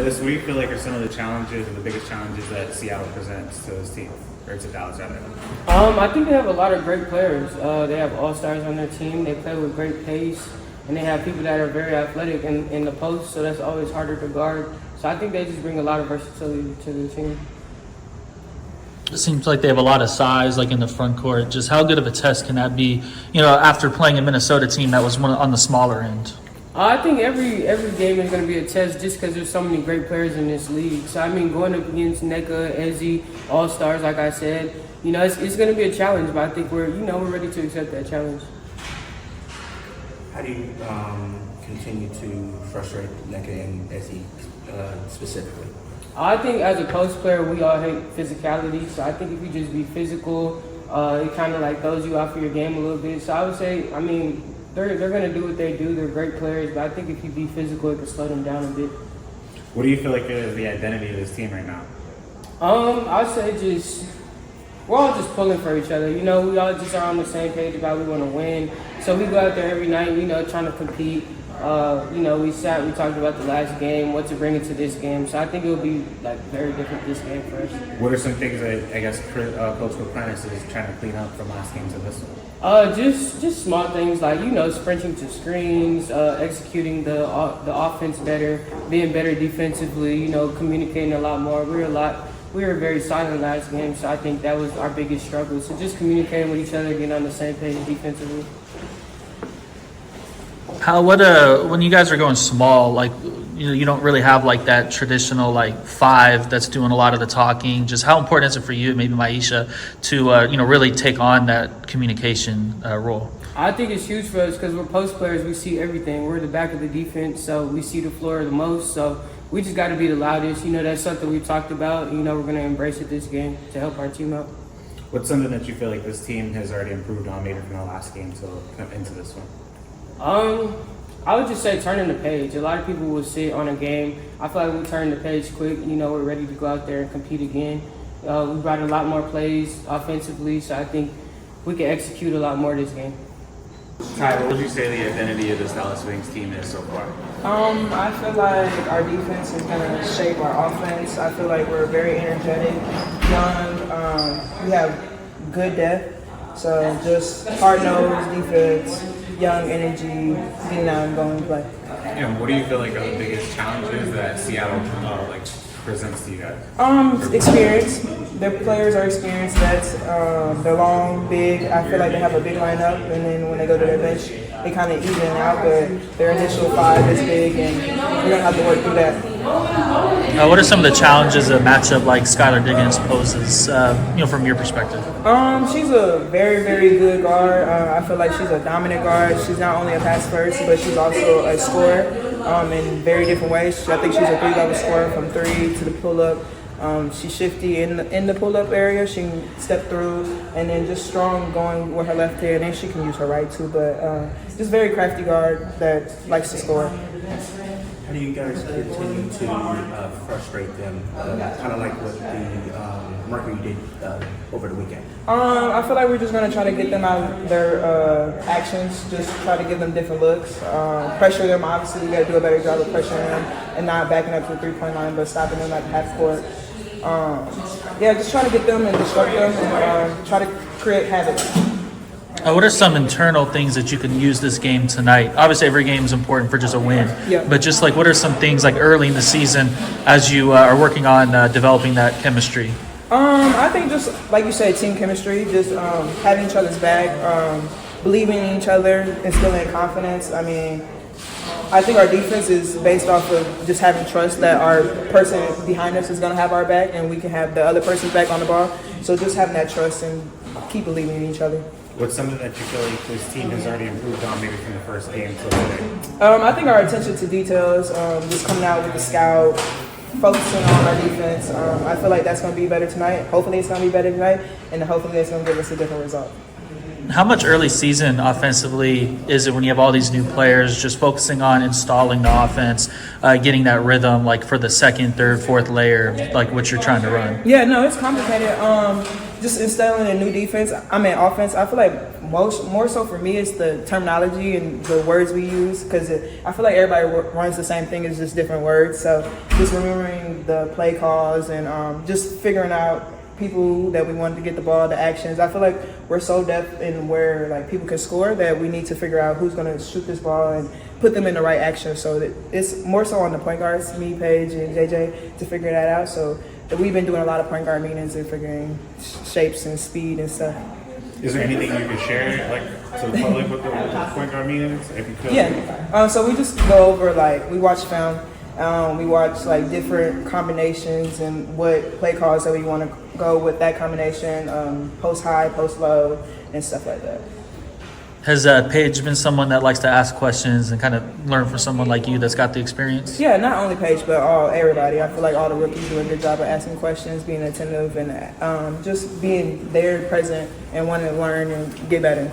What do you feel like are some of the challenges or the biggest challenges that Seattle presents to this team, or to Dallas rather? I think they have a lot of great players. They have all-stars on their team. They play with great pace, and they have people that are very athletic in the post, so that's always harder to guard. So I think they just bring a lot of versatility to the team. It seems like they have a lot of size, like in the front court. Just how good of a test can that be, after playing a Minnesota team that was one on the smaller end? I think every game is going to be a test just because there's so many great players in this league. So, going up against NECA, Ezzy, all-stars, like I said, it's going to be a challenge, but I think we're ready to accept that challenge. How do you continue to frustrate NECA and Ezzy specifically? I think as a post player, we all hate physicality. So I think if you just be physical, it kind of like throws you off of your game a little bit. So I would say, they're going to do what they do. They're great players. But I think if you be physical, it can slow them down a bit. What do you feel like is the identity of this team right now? I'd say we're all just pulling for each other. We all just are on the same page about we want to win. So we go out there every night, trying to compete. We talked about the last game, what to bring into this game. So I think it will be very different this game for us. What are some things that I guess Coach McPrentice is trying to clean up from last game to this one? Just small things like sprinting to screens, executing the offense better, being better defensively. Communicating a lot more. We were very silent last game, so I think that was our biggest struggle. So just communicating with each other, getting on the same page defensively. When you guys are going small, you don't really have that traditional five that's doing a lot of the talking. Just how important is it for you, maybe Maisha, to really take on that communication role? I think it's huge for us because we're post players. We see everything. We're the back of the defense, so we see the floor the most. So we just got to be the loudest. That's something we talked about. We're going to embrace it this game to help our team out. What's something that you feel like this team has already improved on, maybe from the last game into this one? I would just say turning the page. A lot of people will sit on a game. I feel like we turn the page quick. We're ready to go out there and compete again. We brought a lot more plays offensively, so I think we can execute a lot more this game. Ty, what would you say the identity of this Dallas Wings team is so far? I feel like our defense is going to shape our offense. I feel like we're very energetic, young. We have good depth. So just hard-nosed defense, young energy, getting out and going and play. What do you feel like are the biggest challenges that Seattle presents to you guys? Experience. Their players are experienced. They're long, big. I feel like they have a big lineup, and then when they go to their bench, they kind of even out. But their initial five is big, and we're gonna have to work through that. What are some of the challenges a matchup like Skylar Diggins poses, from your perspective? She's a very, very good guard. I feel like she's a dominant guard. She's not only a pass first, but she's also a scorer in very different ways. I think she's a three-level scorer from three to the pull-up. She's shifty in the pull-up area. She can step through, and then just strong going with her left hand, and she can use her right too. But just very crafty guard that likes to score. How do you guys continue to frustrate them, kind of like what the Mercury did over the weekend? I feel like we're just going to try to get them out of their actions, just try to give them different looks, pressure them. Obviously, we got to do a better job of pressuring them and not backing up to the three-point line, but stopping them at half court. Just try to get them and disrupt them and try to create havoc. What are some internal things that you can use this game tonight? Obviously, every game is important for just a win. Yeah. But just what are some things early in the season as you are working on developing that chemistry? I think just like you said, team chemistry, just having each other's back, believing in each other, instilling confidence. I think our defense is based off of just having trust that our person behind us is going to have our back and we can have the other person's back on the ball. So just having that trust and keep believing in each other. What's something that you feel like this team has already improved on, maybe from the first game to today? I think our attention to details, just coming out with the scout, focusing on our defense. I feel like that's going to be better tonight. Hopefully it's going to be better tonight, and hopefully it's going to give us a different result. How much early season offensively is it when you have all these new players just focusing on installing the offense, getting that rhythm for the second, third, fourth layer, what you're trying to run? Yeah, no, it's complicated. just instilling a new defense. Offense. I feel like more so for me, it's the terminology and the words we use, because I feel like everybody runs the same thing, it's just different words. So just remembering the play calls and just figuring out people that we want to get the ball, the actions. I feel like we're so depth in where like people can score that we need to figure out who's going to shoot this ball and put them in the right action. So that it's more so on the point guards, me, Paige, and JJ, to figure that out. So we've been doing a lot of point guard meetings and figuring shapes and speed and stuff. Is there anything you could share, like, to the public with the point guard meetings, if you could? Yeah. So we just go over, like, we watch film. We watch like different combinations and what play calls that we want to go with that combination, post high, post low, and stuff like that. Has Paige been someone that likes to ask questions and kind of learn from someone like you that's got the experience? Yeah, not only Paige, but everybody. I feel like all the rookies do a good job of asking questions, being attentive, and just being there, present, and wanting to learn and get better.